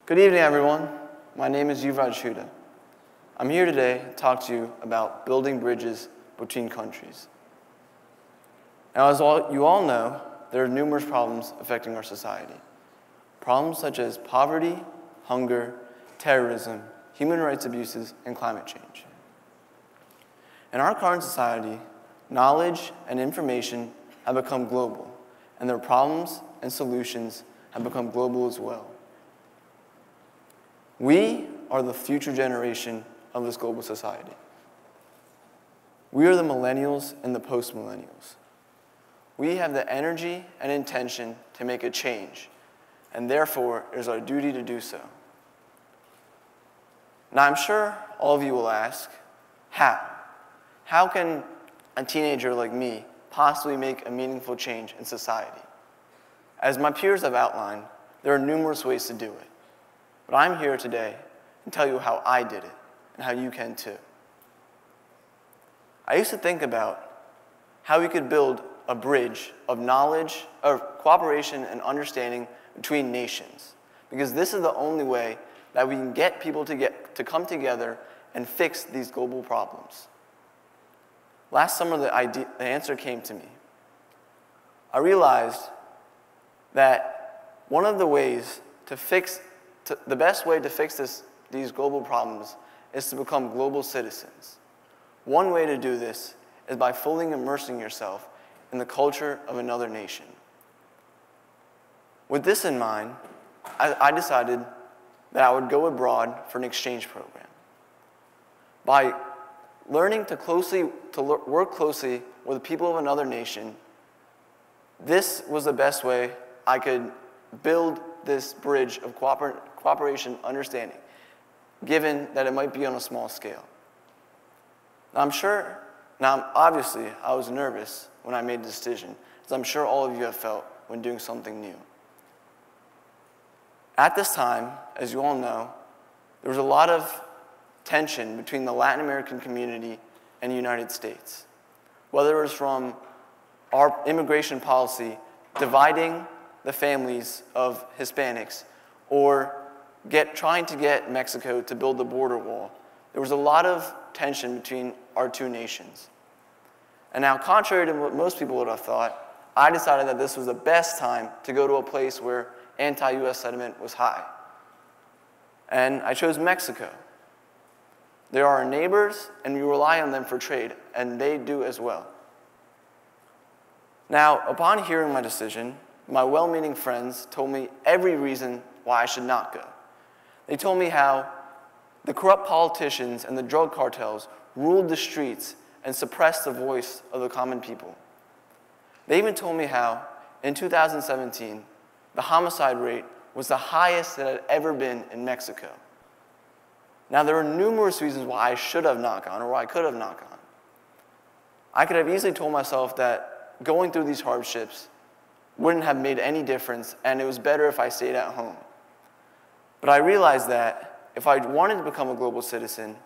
Good evening, everyone. My name is Yuvraj Hooda. I'm here today to talk to you about building bridges between countries. Now, as you all know, there are numerous problems affecting our society. Problems such as poverty, hunger, terrorism, human rights abuses, and climate change. In our current society, knowledge and information have become global, and their problems and solutions have become global as well. We are the future generation of this global society. We are the millennials and the post-millennials. We have the energy and intention to make a change, and therefore it is our duty to do so. Now, I'm sure all of you will ask, how? How can a teenager like me possibly make a meaningful change in society? As my peers have outlined, there are numerous ways to do it. But I'm here today to tell you how I did it and how you can too. I used to think about how we could build a bridge of knowledge, of cooperation and understanding between nations, because this is the only way that we can get people to come together and fix these global problems. Last summer, the answer came to me. I realized that one of the ways the best way to fix these global problems is to become global citizens. One way to do this is by fully immersing yourself in the culture of another nation. With this in mind, I decided that I would go abroad for an exchange program. By learning to work closely with the people of another nation, this was the best way I could build this bridge of cooperation, understanding, given that it might be on a small scale. Now, obviously, I was nervous when I made the decision, as I'm sure all of you have felt when doing something new. At this time, as you all know, there was a lot of tension between the Latin American community and the United States, whether it was from our immigration policy dividing the families of Hispanics or trying to get Mexico to build the border wall. There was a lot of tension between our two nations. And now, contrary to what most people would have thought, I decided that this was the best time to go to a place where anti-US sentiment was high. And I chose Mexico. They are our neighbors, and we rely on them for trade, and they do as well. Now, upon hearing my decision, my well-meaning friends told me every reason why I should not go. They told me how the corrupt politicians and the drug cartels ruled the streets and suppressed the voice of the common people. They even told me how, in 2017, the homicide rate was the highest that had ever been in Mexico. Now, there are numerous reasons why I should have not gone or why I could have not gone. I could have easily told myself that going through these hardships wouldn't have made any difference, and it was better if I stayed at home. But I realized that if I wanted to become a global citizen,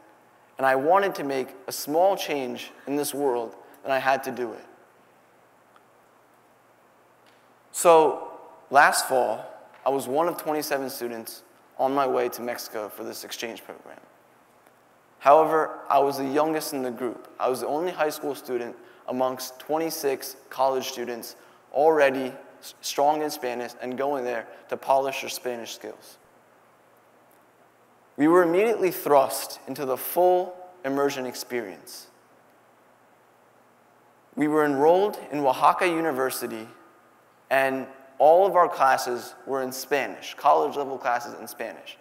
and I wanted to make a small change in this world, then I had to do it. So, last fall, I was one of 27 students on my way to Mexico for this exchange program. However, I was the youngest in the group. I was the only high school student amongst 26 college students already strong in Spanish and going there to polish their Spanish skills. We were immediately thrust into the full immersion experience. We were enrolled in Oaxaca University, and all of our classes were in Spanish, college-level classes in Spanish.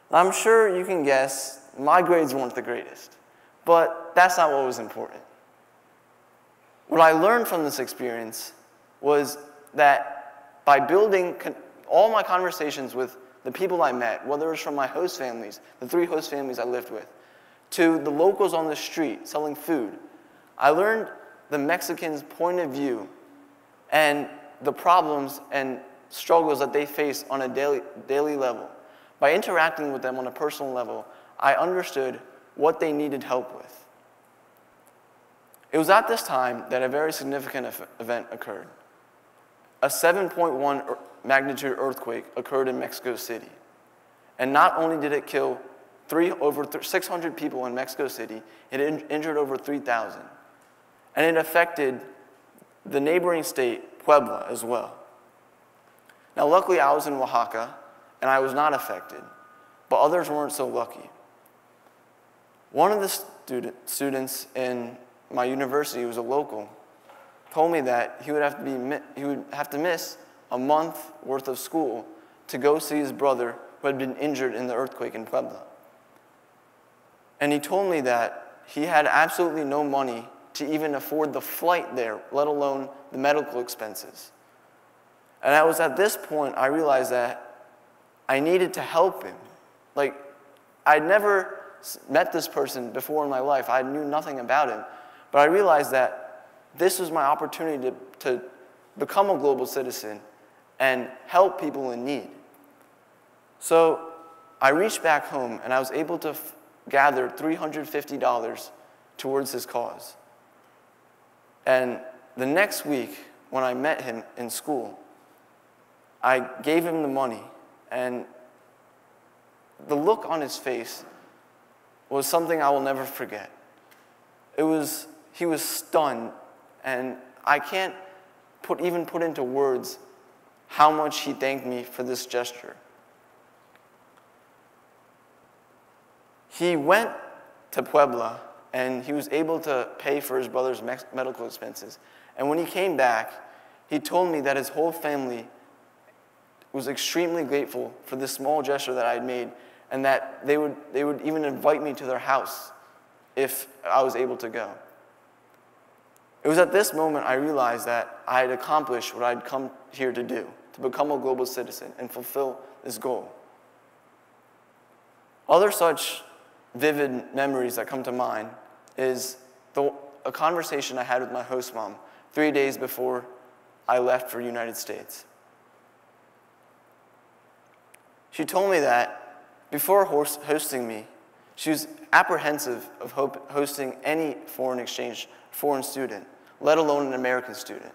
I'm sure you can guess my grades weren't the greatest, but that's not what was important. What I learned from this experience was that by building all my conversations with the people I met, whether it was from my host families, the 3 host families I lived with, to the locals on the street selling food, I learned the Mexicans' point of view and the problems and struggles that they face on a daily level. By interacting with them on a personal level, I understood what they needed help with. It was at this time that a very significant event occurred. A 7.1 magnitude earthquake occurred in Mexico City. And not only did it kill over 600 people in Mexico City, it injured over 3,000. And it affected the neighboring state, Puebla, as well. Now, luckily, I was in Oaxaca, and I was not affected, but others weren't so lucky. One of the students in my university, who was a local, told me that he would have to miss a month worth of school to go see his brother who had been injured in the earthquake in Puebla. And he told me that he had absolutely no money to even afford the flight there, let alone the medical expenses. And it was at this point I realized that I needed to help him. Like, I'd never met this person before in my life. I knew nothing about him. But I realized that this was my opportunity to become a global citizen and help people in need. So I reached back home, and I was able to gather $350 towards his cause. And the next week, when I met him in school, I gave him the money, and the look on his face was something I will never forget. He was stunned, and I can't even put into words how much he thanked me for this gesture. He went to Puebla, and he was able to pay for his brother's medical expenses. And when he came back, he told me that his whole family was extremely grateful for this small gesture that I had made, and that they would even invite me to their house if I was able to go. It was at this moment I realized that I had accomplished what I'd come here to do, to become a global citizen and fulfill this goal. Other such vivid memories that come to mind is a conversation I had with my host mom 3 days before I left for the United States. She told me that before hosting me, she was apprehensive of hosting any foreign student, let alone an American student.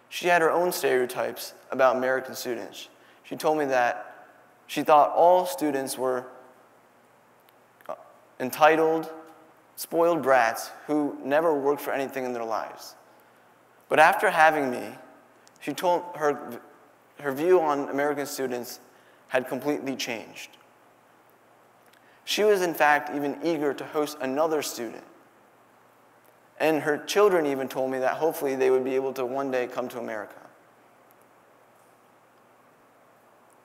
She had her own stereotypes about American students. She told me that she thought all students were entitled, spoiled brats who never worked for anything in their lives. But after having me, she told her view on American students had completely changed. She was, in fact, even eager to host another student. And her children even told me that hopefully they would be able to one day come to America.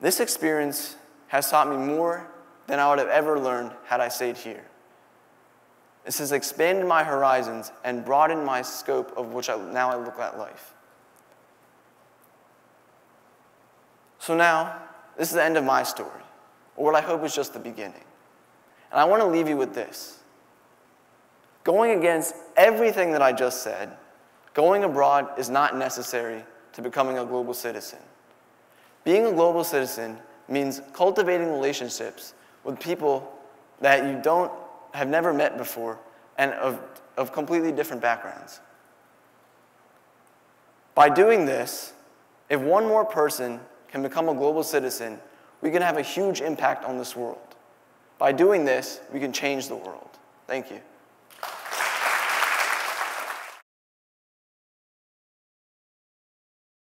This experience has taught me more than I would have ever learned had I stayed here. This has expanded my horizons and broadened my scope of which now I look at life. So now, this is the end of my story, or what I hope is just the beginning. And I want to leave you with this. Going against everything that I just said, going abroad is not necessary to becoming a global citizen. Being a global citizen means cultivating relationships with people that you have never met before and of completely different backgrounds. By doing this, if one more person can become a global citizen, we can have a huge impact on this world. By doing this, we can change the world. Thank you.